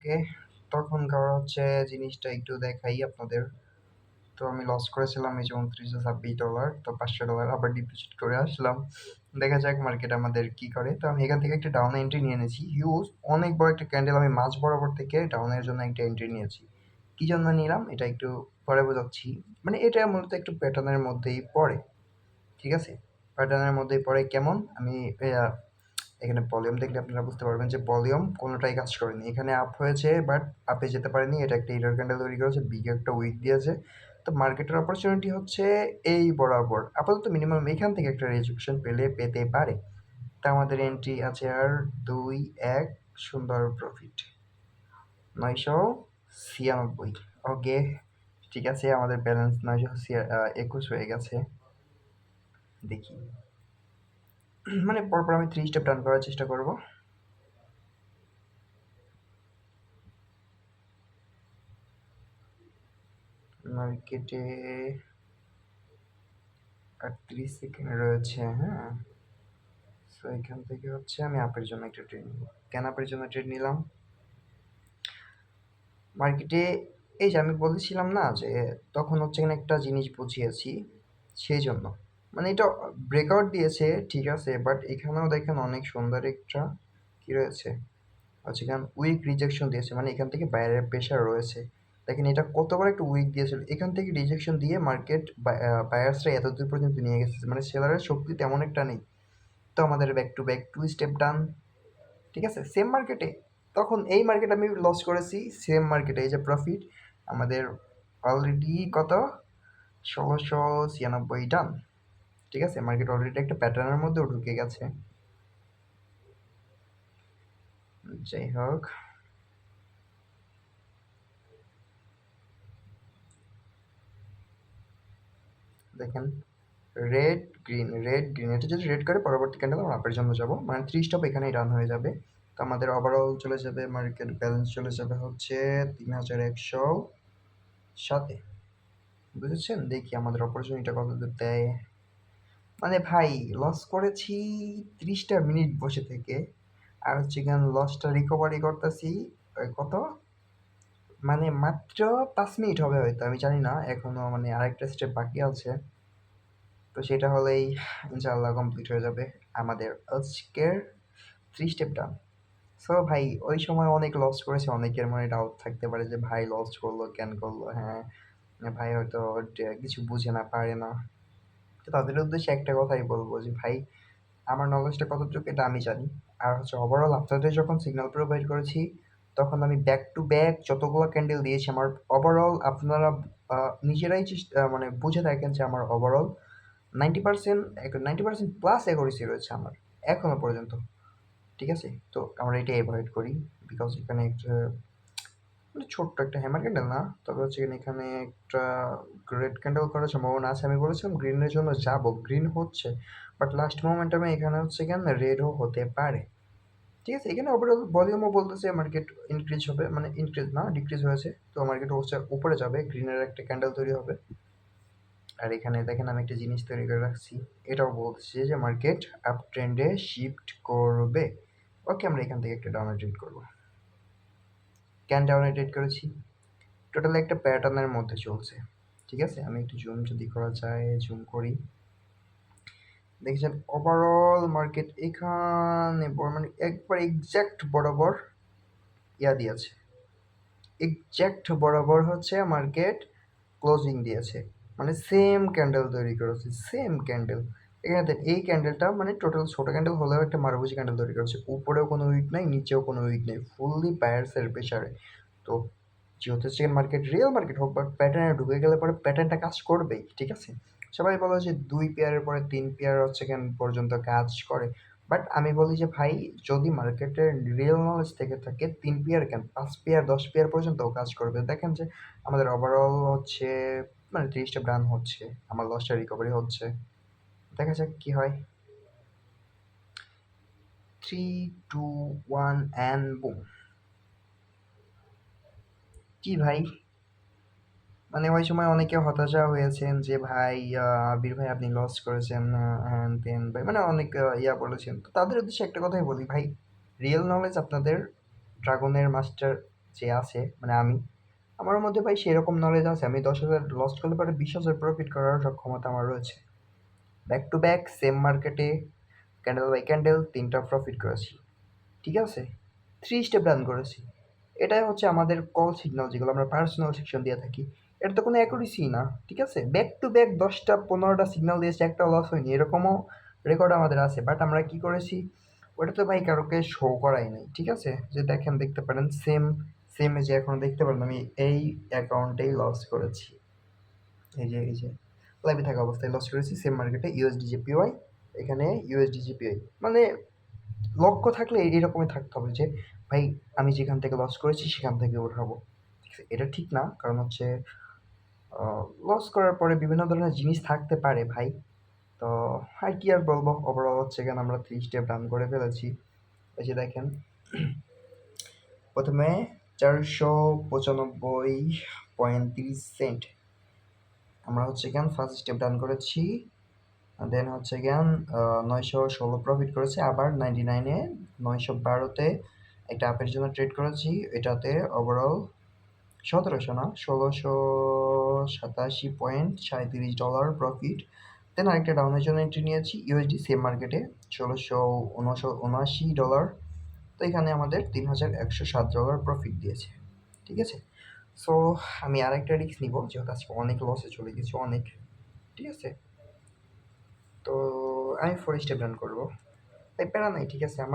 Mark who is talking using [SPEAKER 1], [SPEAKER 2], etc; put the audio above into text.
[SPEAKER 1] ওকে, তখনকার হচ্ছে জিনিসটা একটু দেখাই আপনাদের। তো আমি লস করেছিলাম এই যে $29.26। তো $500 আবার ডিপোজিট করে আসলাম। দেখা যাক মার্কেট আমাদের কি করে। তো আমি এখান থেকে একটা ডাউন এন্ট্রি নিয়ে নিয়েছি, হিউজ অনেক বড় একটা ক্যান্ডেল। আমি মাঝ বরাবর থেকে ডাউনের জন্য একটা এন্ট্রি নিয়েছি। কি জন্য নিলাম এটা একটু পরে বোঝাচ্ছি। মানে এটা মূলত একটু প্যাটার্নের মধ্যেই পড়ে, ঠিক আছে? প্যাটার্নের মধ্যেই পড়ে কেমন, আমি এখানে ভলিউম দেখলে আপনারা বুঝতে পারবেন যে ভলিউম কোনোটাই কাজ করেনি। এখানে আপ হয়েছে বাট আপে যেতে পারেনি। এটা একটা এরর ক্যান্ডেল তৈরি করেছে, বিগ একটা উইক দিয়েছে। তো মার্কেটের অপরচুনিটি হচ্ছে এই বরাবর আপাতত মিনিমাম এখান থেকে একটা রেজেকশন পেতে পারে। তা আমাদের এন্ট্রি আছে আর 2-1, সুন্দর প্রফিট 996। ওকে, ঠিক আছে, আমাদের ব্যালেন্স 921 হয়ে গেছে। দেখি মানে পরপর আমি 3 স্টেপ ডান করার চেষ্টা করব। মার্কেটে আর 30 সেকেন্ড রয়েছে, হ্যাঁ। সো এখান থেকে হচ্ছে আমি আপের জন্য একটা ট্রেড নিব। কেন আপের জন্য ট্রেড নিলাম? মার্কেটে এই যে আমি বলেছিলাম না যে তখন হচ্ছে এখানে একটা জিনিস বুঝিয়েছি, সেই জন্য মানে এটা ব্রেকআউট দিয়েছে, ঠিক আছে, বাট এখানেও দেখেন অনেক সুন্দর একটা কি রয়েছে, হচ্ছে এখানে উইক রিজেকশন দিয়েছে, মানে এখান থেকে বাইরের প্রেশার রয়েছে। দেখেন এটা কতবার একটা উইক দিয়েছিল, এখান থেকে রিজেকশন দিয়ে মার্কেট বায়ার্সরা এতদূর পর্যন্ত নিয়ে গেছে, মানে সেলারের শক্তি তেমন একটা নেই। তো আমাদের ব্যাক টু ব্যাক 2 স্টেপ ডান, ঠিক আছে, সেম মার্কেটে। তখন এই মার্কেট আমি লস করেছি, সেম মার্কেটে এই যে প্রফিট আমাদের অলরেডি কত, 1696 ডান, ঠিক আছে। মার্কেট অলরেডি একটা প্যাটার্নের মধ্যেও ঢুকে গেছে। যাই হোক, দেখেন রেড গ্রিন এটা যদি রেড করে পরবর্তী ক্যান্ডেল আমরা আপের জন্য যাবো, মানে 3 স্টপ এখানেই রান হয়ে যাবে। তো আমাদের ওভারঅল চলে যাবে, মার্কেট ব্যালেন্স চলে যাবে হচ্ছে 3107-এ। বুঝেছেন? দেখি আমাদের অপরচুনিটিটা কত দূর দেয়। মানে ভাই লস করেছি 30টা মিনিট বসে থেকে, আর হচ্ছে এখানে লসটা রিকভারি করতেছি কত, মানে মাত্র 5 মিনিট হবে হয়তো, আমি জানি না, এখনো মানে আরেকটা স্টেপ বাকি আছে। তো সেটা হলেই ইনশাআল্লাহ কমপ্লিট হয়ে যাবে আমাদের আজকের 3 স্টেপ ডান। সো ভাই ওই সময় অনেক লস করেছে, অনেকের মনে ডাউট থাকতে পারে যে ভাই লস করলো কেন করলো, হ্যাঁ ভাই হয়তো কিছু বুঝে না পারে না। তো তাদের উদ্দেশ্যে একটা কথাই বলবো যে ভাই আমার নলেজটা কতটুকু এটা আমি জানি। আর হচ্ছে ওভারঅল আপনাদের যখন সিগন্যাল প্রোভাইড করেছি তখন আমি ব্যাক টু ব্যাক যতগুলো ক্যান্ডেল দিয়েছি আমার ওভারঅল আপনারা নিজেরাই মানে বুঝে থাকেন যে আমার ওভারঅল 90% 90% প্লাস অ্যাকুরেসি রয়েছে আমার এখনো পর্যন্ত, ঠিক আছে। তো আমরা এটা অ্যাভয়েড করি বিকজ এখানে একটা মানে ছোট্ট একটা হ্যামার ক্যান্ডেল না, তবে হচ্ছে এখানে একটা রেড ক্যান্ডেল করার সম্ভাবনা আছে। আমি বলেছিলাম গ্রিনের জন্য যাব, গ্রিন হচ্ছে, বাট লাস্ট মোমেন্টামে এখানে হচ্ছে কেন রেডও হতে পারে, ঠিক আছে। এখানে ওভারঅল ভলিউমও বলতেছে মার্কেট ইনক্রিজ হবে, মানে ইনক্রিজ না ডিক্রিজ হয়েছে, তো মার্কেট হচ্ছে উপরে যাবে, গ্রিনের একটা ক্যান্ডেল তৈরি হবে। আর এখানে দেখেন আমি একটা জিনিস তৈরি করে রাখছি, এটাও বলতেছে যে মার্কেট আপ ট্রেন্ডে শিফট করবে। ওকে, আমরা এখান থেকে একটা ডাউন ট্রেড করবো। ক্যান ডাউন ট্রেড করেছি, টোটালি একটা প্যাটার্নের মধ্যে চলছে, ঠিক আছে। আমি একটু জুম যদি করা যায়, জুম করি, দেখেছেন ওভারঅল মার্কেট এখানে মানে একবার এক্স্যাক্ট বরাবর ইয়া দিয়েছে, এক্স্যাক্ট বরাবর হচ্ছে মার্কেট ক্লোজিং দিয়েছে, মানে সেম ক্যান্ডেল তৈরি করেছে, সেম ক্যান্ডেল। এখানে দেন এই ক্যান্ডেলটা মানে টোটাল ছোট ক্যান্ডেল হলেও একটা মারভুজি ক্যান্ডেল তৈরি করেছে, উপরেও কোনো উইক নাই নিচেও কোনো উইক নেই, ফুললি বায়ার্সের প্রেসারে। তো যেহেতু সেকেন্ড মার্কেট রিয়েল মার্কেট হোক বাট প্যাটার্নে ঢুকে গেলে পরে প্যাটার্নটা কাজ করবেই, ঠিক আছে। সবাই বলে যে 2 পেয়ারের পরে 3 পেয়ার হচ্ছে কেন পর্যন্ত কাজ করে, বাট আমি বলি যে ভাই যদি মার্কেটের রিয়েল নলেজ থেকে থাকে 3 পেয়ার কেন 5 পেয়ার 10 পেয়ার পর্যন্তও কাজ করবে। দেখেন যে আমাদের ওভারঅল হচ্ছে মানে 30টা রান হচ্ছে, আমার লসটা রিকভারি হচ্ছে, দেখা যাক কি হয়। 3 2 1 অ্যান্ড বুম। কি ভাই, মানে ওই সময় অনেকে হতাশা হয়েছেন যে ভাই আবির ভাই আপনি লস করেছেন, হ্যান তেন ভাই মানে অনেক ইয়া বলেছেন। তো তাদের উদ্দেশ্যে একটা কথাই বলি ভাই, রিয়েল নলেজ আপনাদের ড্রাগনের মাস্টার যে আছে মানে আমার মধ্যে ভাই সেরকম নলেজ আছে, আমি 10,000 লস করলে পরে 20,000 প্রফিট করার সক্ষমতা আমার রয়েছে। ব্যাক টু ব্যাক সেম মার্কেটে ক্যান্ডেল বাই ক্যান্ডেল 3টা প্রফিট করেছি, ঠিক আছে? 3 স্টেপ রান করেছি। এটাই হচ্ছে আমাদের কল সিগন্যাল, যেগুলো আমরা পার্সোনাল সেকশন দিয়ে থাকি। এটা তো কোনো অ্যাকুরেসি না, ঠিক আছে? ব্যাক টু ব্যাক 10টা 15টা সিগন্যাল দিয়েছে, একটা লস হয়নি, এরকমও রেকর্ড আমাদের আছে। বাট আমরা কি করেছি, ওটা তো ভাই কারোকে শো করাই নাই, ঠিক আছে? যে দেখেন, দেখতে পারেন সেম যে এখন দেখতে পারেন আমি এই অ্যাকাউন্টেই লস করেছি, এই যে লাইভে থাকা অবস্থায় লস করেছি সেম মার্কেটে ইউএসডিজেপিওয়াই, এখানে ইউএসডিজেপিওয়াই। মানে লক্ষ্য থাকলে এরকমই থাকতে হবে যে ভাই আমি যেখান থেকে লস করেছি সেখান থেকে উঠাবো, ঠিক আছে? এটা ঠিক না, কারণ হচ্ছে লস করার পরে বিভিন্ন ধরনের জিনিস থাকতে পারে ভাই। তো আর কি আর বলবো, ওভারঅল হচ্ছে কেন আমরা 3 স্টেপ রান করে ফেলেছি। এই যে দেখেন, প্রথমে 495.30 সেন্ট আমরা হচ্ছে কেন ফার্স্ট স্টেপ রান করেছি। দেন হচ্ছে গিয়ান 916 প্রফিট করেছে, আবার 99-এ 912-তে একটা আপের জন্য ট্রেড করেছি, এটাতে ওভারঅল 1700 না 1687.37 ডলার প্রফিট। দেন আরেকটা ডাউনের জন্য এন্ট্রি নিয়েছি ইউএসডি সেম মার্কেটে $1679। তো এখানে আমাদের $3107 প্রফিট দিয়েছে, ঠিক আছে? সো আমি আরেকটা রিস্ক নিব, যেহেতু আজকে অনেক লসে চলে গেছি, অনেক, ঠিক আছে? তো আমি 4 স্টেপ রান করবো, তাই প্যারা নাই, ঠিক আছে?